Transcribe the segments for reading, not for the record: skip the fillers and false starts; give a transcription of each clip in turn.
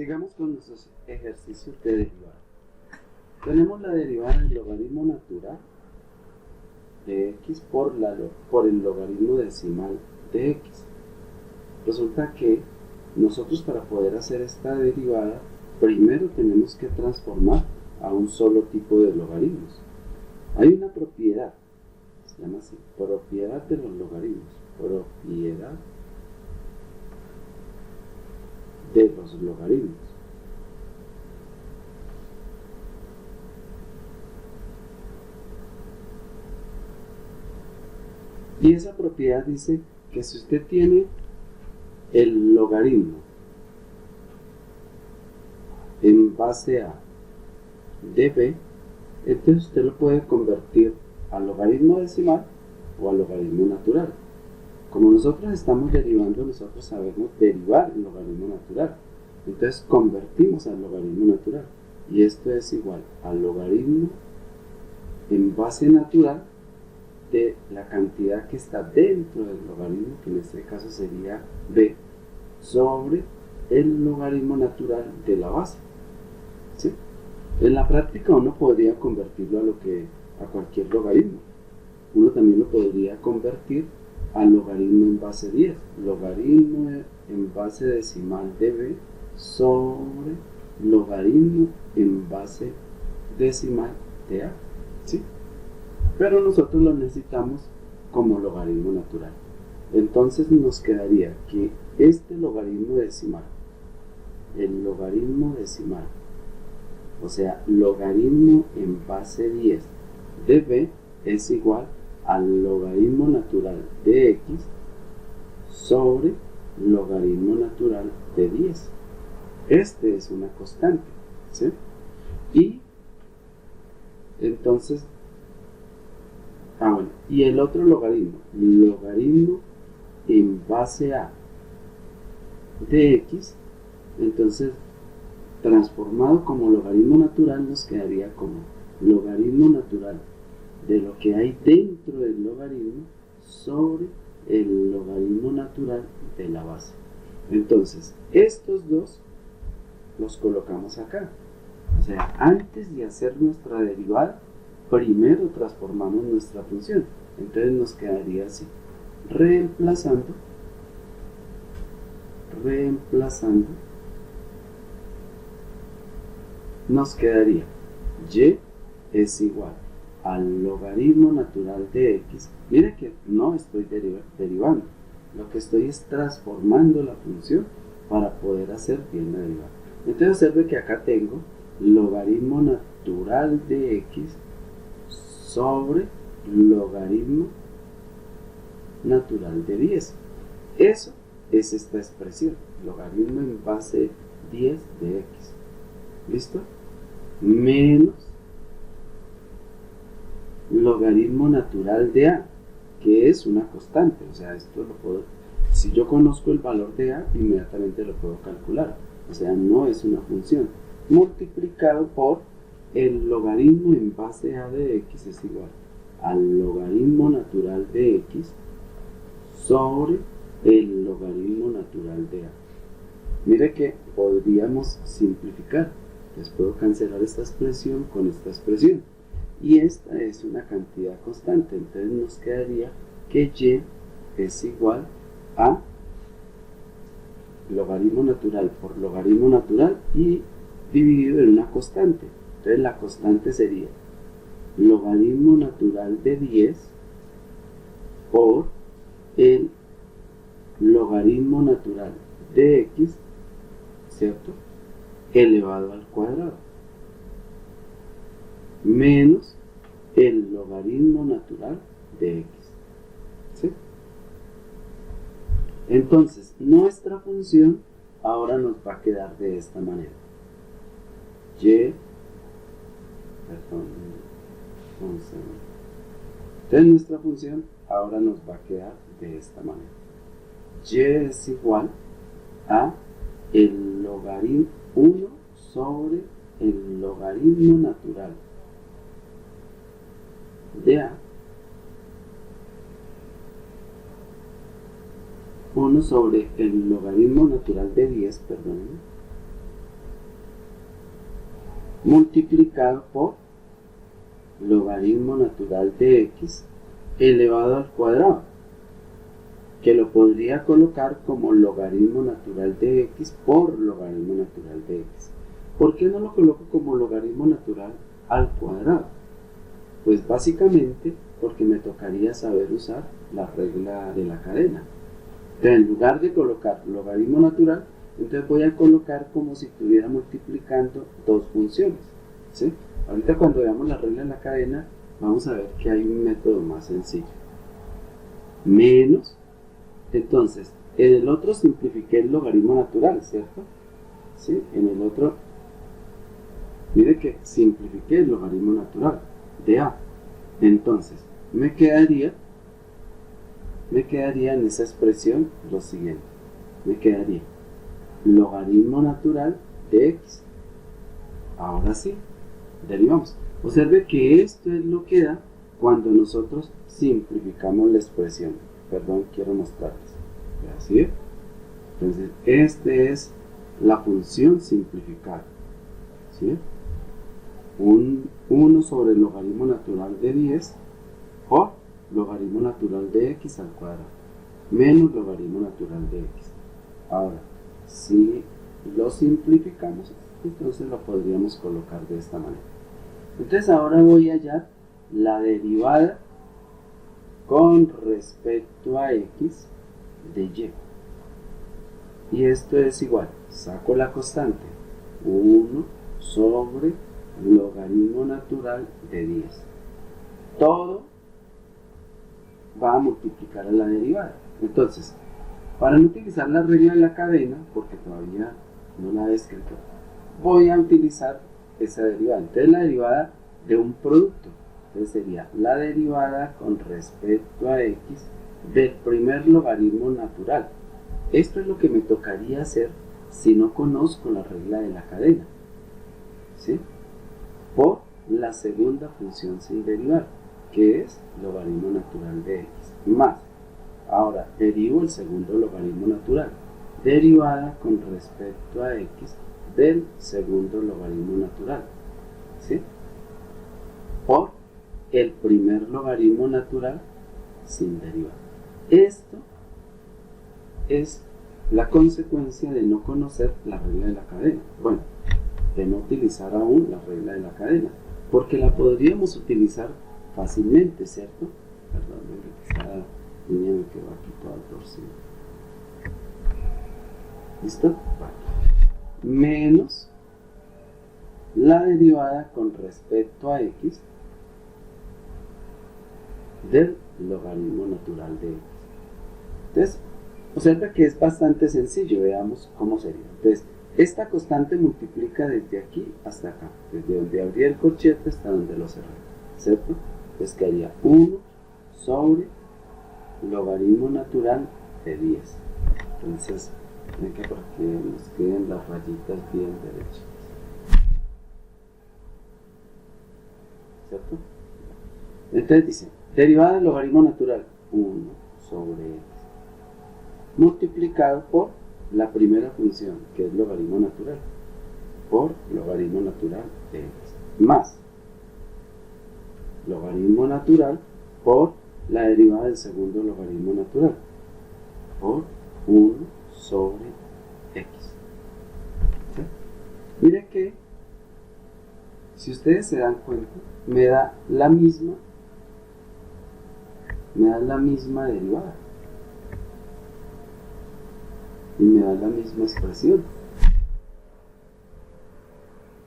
Sigamos con nuestros ejercicios de derivada. Tenemos la derivada del logaritmo natural de x por el logaritmo decimal de x. Resulta que nosotros, para poder hacer esta derivada, primero tenemos que transformar a un solo tipo de logaritmos. Hay una propiedad, se llama así, propiedad de los logaritmos. Propiedad de los logaritmos. Y esa propiedad dice que si usted tiene el logaritmo en base a de b, entonces usted lo puede convertir al logaritmo decimal o al logaritmo natural. Como nosotros estamos derivando, nosotros sabemos derivar el logaritmo natural. Entonces convertimos al logaritmo natural. Y esto es igual al logaritmo en base natural de la cantidad que está dentro del logaritmo, que en este caso sería b, sobre el logaritmo natural de la base. ¿Sí? En la práctica uno podría convertirlo a cualquier logaritmo. Uno también lo podría convertir al logaritmo en base 10, logaritmo en base decimal de b sobre logaritmo en base decimal de a. ¿Sí? Pero nosotros lo necesitamos como logaritmo natural. Entonces nos quedaría que este logaritmo decimal, el logaritmo decimal, o sea, logaritmo en base 10 de b, es igual al logaritmo natural de x sobre logaritmo natural de 10. Este es una constante, ¿sí? Y entonces, y el otro logaritmo en base a de x, entonces transformado como logaritmo natural nos quedaría como logaritmo natural de lo que hay dentro del logaritmo sobre el logaritmo natural de la base. Entonces, estos dos los colocamos acá. O sea, antes de hacer nuestra derivada, primero transformamos nuestra función. Entonces nos quedaría así. Reemplazando, nos quedaría y es igual al logaritmo natural de x. Mire que no estoy derivando, lo que estoy es transformando la función para poder hacer bien la derivada. Entonces observe que acá tengo logaritmo natural de x sobre logaritmo natural de 10. Eso es esta expresión, logaritmo en base 10 de x. ¿Listo? Menos logaritmo natural de a, que es una constante. O sea, esto lo puedo, si yo conozco el valor de a, inmediatamente lo puedo calcular. O sea, no es una función. Multiplicado por el logaritmo en base a de x es igual al logaritmo natural de x sobre el logaritmo natural de a. Mire que podríamos simplificar. Les puedo cancelar esta expresión con esta expresión. Y esta es una cantidad constante. Entonces nos quedaría que y es igual a logaritmo natural por logaritmo natural y dividido en una constante. Entonces la constante sería logaritmo natural de 10 por el logaritmo natural de x, ¿cierto?, elevado al cuadrado, menos el logaritmo natural de x. ¿Sí? Entonces, nuestra función ahora nos va a quedar de esta manera. Entonces nuestra función ahora nos va a quedar de esta manera. Y es igual a el logaritmo 1 sobre el logaritmo natural de a 1 sobre el logaritmo natural de 10, perdón, multiplicado por logaritmo natural de x elevado al cuadrado, que lo podría colocar como logaritmo natural de x por logaritmo natural de x. ¿Por qué no lo coloco como logaritmo natural al cuadrado? Pues básicamente porque me tocaría saber usar la regla de la cadena. Entonces, en lugar de colocar logaritmo natural, entonces voy a colocar como si estuviera multiplicando dos funciones, ¿sí? Ahorita cuando veamos la regla de la cadena, vamos a ver que hay un método más sencillo. Menos, entonces, en el otro simplifiqué el logaritmo natural, ¿cierto? ¿Sí? En el otro, mire que simplifiqué el logaritmo natural de a. Entonces, me quedaría en esa expresión lo siguiente. Me quedaría logaritmo natural de x. Ahora sí, derivamos. Observe que esto es lo que da cuando nosotros simplificamos la expresión. Perdón, quiero mostrarles. ¿Así? Entonces, esta es la función simplificada. ¿Sí? 1 sobre el logaritmo natural de 10 por logaritmo natural de x al cuadrado menos logaritmo natural de x. Ahora, si lo simplificamos, entonces lo podríamos colocar de esta manera. Entonces ahora voy a hallar la derivada con respecto a x de y. Y esto es igual, saco la constante, 1 sobre logaritmo natural de 10. Todo va a multiplicar a la derivada. Entonces, para no utilizar la regla de la cadena, porque todavía no la he escrito, voy a utilizar esa derivada. Entonces, la derivada de un producto. Entonces, sería la derivada con respecto a x del primer logaritmo natural. Esto es lo que me tocaría hacer si no conozco la regla de la cadena, ¿sí? Por la segunda función sin derivar, que es logaritmo natural de x, más, ahora derivo el segundo logaritmo natural, derivada con respecto a x del segundo logaritmo natural, ¿sí? Por el primer logaritmo natural sin derivar. Esto es la consecuencia de no conocer la regla de la cadena. Bueno, de no utilizar aún la regla de la cadena, porque la podríamos utilizar fácilmente, ¿cierto? Perdón, esta línea me quedó aquí toda torcida. ¿Listo? Vale. Menos la derivada con respecto a x del logaritmo natural de x. Entonces, observa que es bastante sencillo. Veamos cómo sería. Entonces, esta constante multiplica desde aquí hasta acá, desde donde abrí el corchete hasta donde lo cerré, ¿cierto? Entonces quedaría 1 sobre logaritmo natural de 10. Entonces, para que nos queden las rayitas bien derechas, ¿cierto? Entonces dice, derivada del logaritmo natural, 1 sobre x, multiplicado por la primera función, que es logaritmo natural, por logaritmo natural de x, más logaritmo natural por la derivada del segundo logaritmo natural, por 1 sobre x. ¿Sí? Mire que, si ustedes se dan cuenta, me da la misma derivada. Y me da la misma expresión,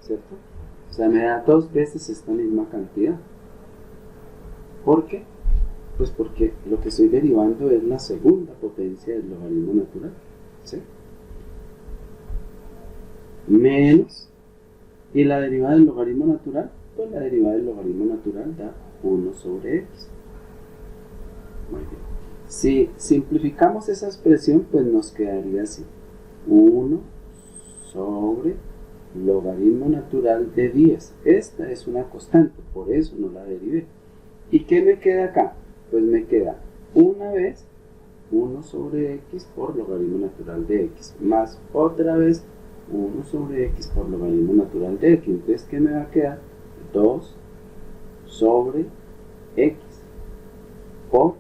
¿cierto? O sea, me da 2 veces esta misma cantidad. ¿Por qué? Pues porque lo que estoy derivando es la segunda potencia del logaritmo natural, ¿sí? Menos, y la derivada del logaritmo natural, pues la derivada del logaritmo natural da 1 sobre x. Muy bien. Si simplificamos esa expresión, pues nos quedaría así: 1 sobre logaritmo natural de 10. Esta es una constante, por eso no la derivé. ¿Y qué me queda acá? Pues me queda una vez 1 sobre x por logaritmo natural de x, más otra vez 1 sobre x por logaritmo natural de x. Entonces, ¿qué me va a quedar? 2 sobre x por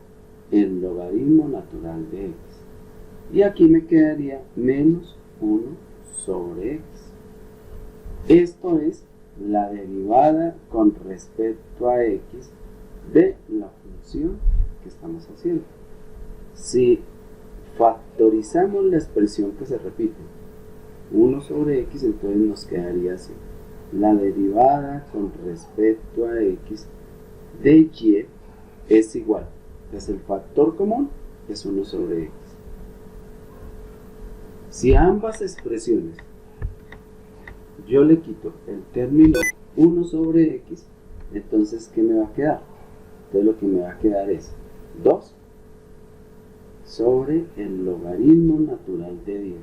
el logaritmo natural de x. Y aquí me quedaría menos 1 sobre x. Esto es la derivada con respecto a x de la función que estamos haciendo. Si factorizamos la expresión que se repite, 1 sobre x, entonces nos quedaría así: la derivada con respecto a x de y es igual, es el factor común, es 1 sobre x. Si a ambas expresiones yo le quito el término 1 sobre x, entonces ¿qué me va a quedar? Entonces lo que me va a quedar es 2 sobre el logaritmo natural de 10,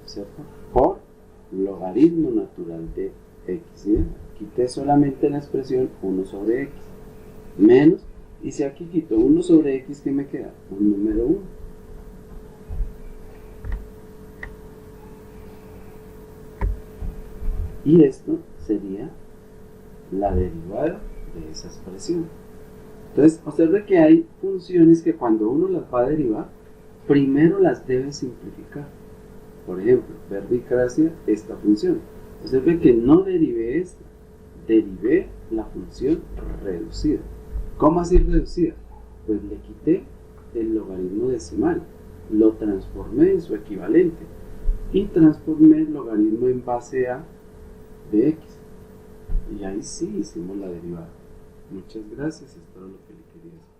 ¿cierto? Por logaritmo natural de x, ¿sí? Quité solamente la expresión 1 sobre x, menos, y si aquí quito 1 sobre x, ¿qué me queda? Un número 1. Y esto sería la derivada de esa expresión. Entonces, observe que hay funciones que cuando uno las va a derivar, primero las debe simplificar. Por ejemplo, verbigracia esta función. Observe que no derivé esta, derivé la función reducida. ¿Cómo así reducida? Pues le quité el logaritmo decimal, lo transformé en su equivalente y transformé el logaritmo en base a de x. Y ahí sí hicimos la derivada. Muchas gracias, esto es todo lo que le quería decir.